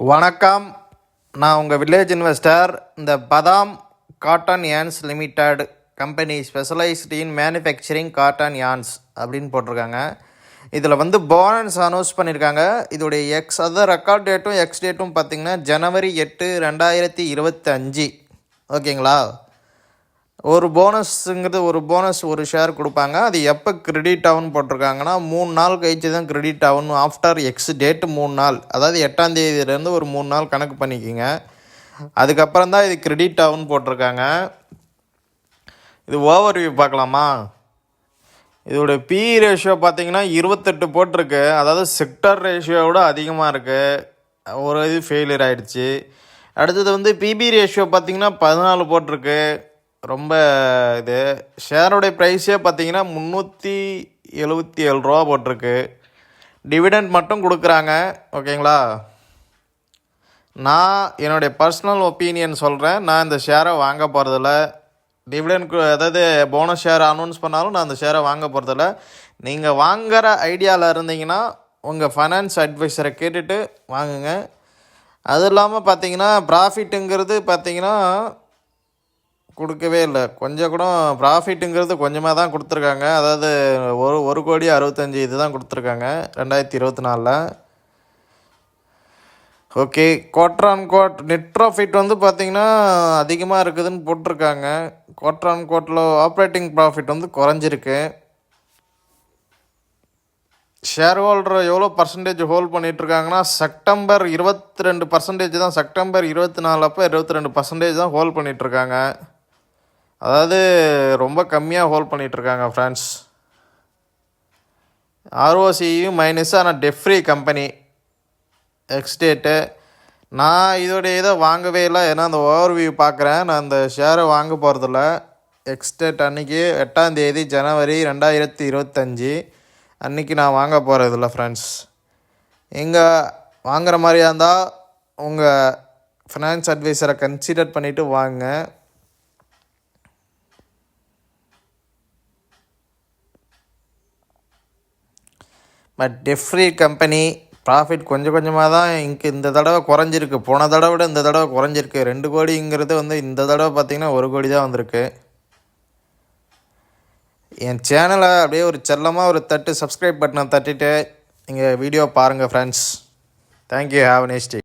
வணக்கம். நான் உங்கள் வில்லேஜ் இன்வெஸ்டர். இந்த பதாம் cotton yarns limited company specialised in manufacturing cotton yarns அப்படின்னு போட்டிருக்காங்க. இதில் போனஸ் அனௌன்ஸ் பண்ணியிருக்காங்க. இதோடைய ரெக்கார்ட் டேட்டும் டேட்டும் பார்த்திங்கன்னா ஜனவரி 8, 2025. ஓகேங்களா? ஒரு போனஸ் ஒரு ஷேர் கொடுப்பாங்க. அது எப்போ கிரெடிட் ஆகுன்னு போட்டிருக்காங்கன்னா 3 நாள் கழிச்சு தான் கிரெடிட் ஆகணும். ஆஃப்டர் டேட்டு 3 நாள், அதாவது 8ஆம் தேதியிலேருந்து ஒரு 3 நாள் கணக்கு பண்ணிக்கோங்க. அதுக்கப்புறம் தான் இது கிரெடிட் ஆகுன்னு போட்டிருக்காங்க. இது ஓவர்வியூ பார்க்கலாமா? இதோட PE ரேஷியோ பார்த்திங்கன்னா 28 போட்டிருக்கு. அதாவது செக்டர் ரேஷியோவோட அதிகமாக இருக்குது. ஒரு இது ஃபெயிலியர் ஆகிடுச்சு. அடுத்தது PB ரேஷியோ பார்த்திங்கன்னா 14 போட்டிருக்கு. ரொம்ப இது ஷேரோடைய ப்ரைஸே பார்த்தீங்கன்னா 377 ரூபா போட்டிருக்கு. டிவிடெண்ட் மட்டும் கொடுக்குறாங்க. ஓகேங்களா? நான் என்னுடைய பர்சனல் ஒப்பீனியன் சொல்கிறேன். நான் இந்த ஷேரை வாங்க போகிறதில்ல. டிவிடெண்ட் அதாவது போனஸ் ஷேர் அனௌன்ஸ் பண்ணாலும் நான் அந்த ஷேரை வாங்க போகிறதில்ல. நீங்கள் வாங்குகிற ஐடியாவில் இருந்தீங்கன்னா உங்கள் ஃபைனான்ஸ் அட்வைஸரை கேட்டுட்டு வாங்குங்க. அது இல்லாமல் பார்த்தீங்கன்னா ப்ராஃபிட்டுங்கிறது பார்த்தீங்கன்னா கொடுக்கவே இல்லை. கொஞ்சம் கூட ப்ராஃபிட்டுங்கிறது கொஞ்சமாக தான் கொடுத்துருக்காங்க. அதாவது 1,65,00,000 இது தான் கொடுத்துருக்காங்க 2024. Okay, quarter on quarter net profit பார்த்திங்கன்னா அதிகமாக இருக்குதுன்னு போட்டிருக்காங்க. குவார்டர் ஆன் குவார்ட்டில் ஆப்ரேட்டிங் ப்ராஃபிட் குறைஞ்சிருக்கு. ஷேர் ஹோல்டர் எவ்வளோ பர்சன்டேஜ் ஹோல்ட் பண்ணிகிட்ருக்காங்கன்னா செப்டம்பர் 22% தான். செப்டம்பர் 24 அப்போ 22% தான் ஹோல்ட் பண்ணிகிட்ருக்காங்க. அதாவது ரொம்ப கம்மியாக ஹோல்ட் பண்ணிகிட்ருக்காங்க ஃப்ரெண்ட்ஸ். ROCயும் மைனஸ். ஆனால் டெஃப்ரி கம்பெனி டேட்டு. நான் இதோடைய இதை வாங்கவே இல்லை. ஏன்னா அந்த ஓவர்வியூ பார்க்குறேன். நான் அந்த ஷேரை வாங்க போகிறதில்ல. டேட் அன்றைக்கி 8ஆம் தேதி ஜனவரி 2025 அன்றைக்கி நான் வாங்க போகிறதில்ல ஃப்ரெண்ட்ஸ். எங்கே வாங்குகிற மாதிரியா இருந்தால் உங்கள் ஃபினான்ஸ் அட்வைஸரை கன்சிடர் பண்ணிவிட்டு வாங்க. பட் டெஃப்ரி கம்பெனி ப்ராஃபிட் கொஞ்சம் கொஞ்சமாக தான் இந்த தடவை குறைஞ்சிருக்கு. போன தடவை விட இந்த தடவை குறைஞ்சிருக்கு. 2 கோடிங்கிறது இந்த தடவை பார்த்திங்கன்னா 1 கோடி தான் வந்திருக்கு. என் சேனலை அப்படியே ஒரு செல்லமாக ஒரு சப்ஸ்கிரைப் பட்டனை தட்டிட்டு நீங்கள் வீடியோ பாருங்கள் friends. Thank you. Have a nice day.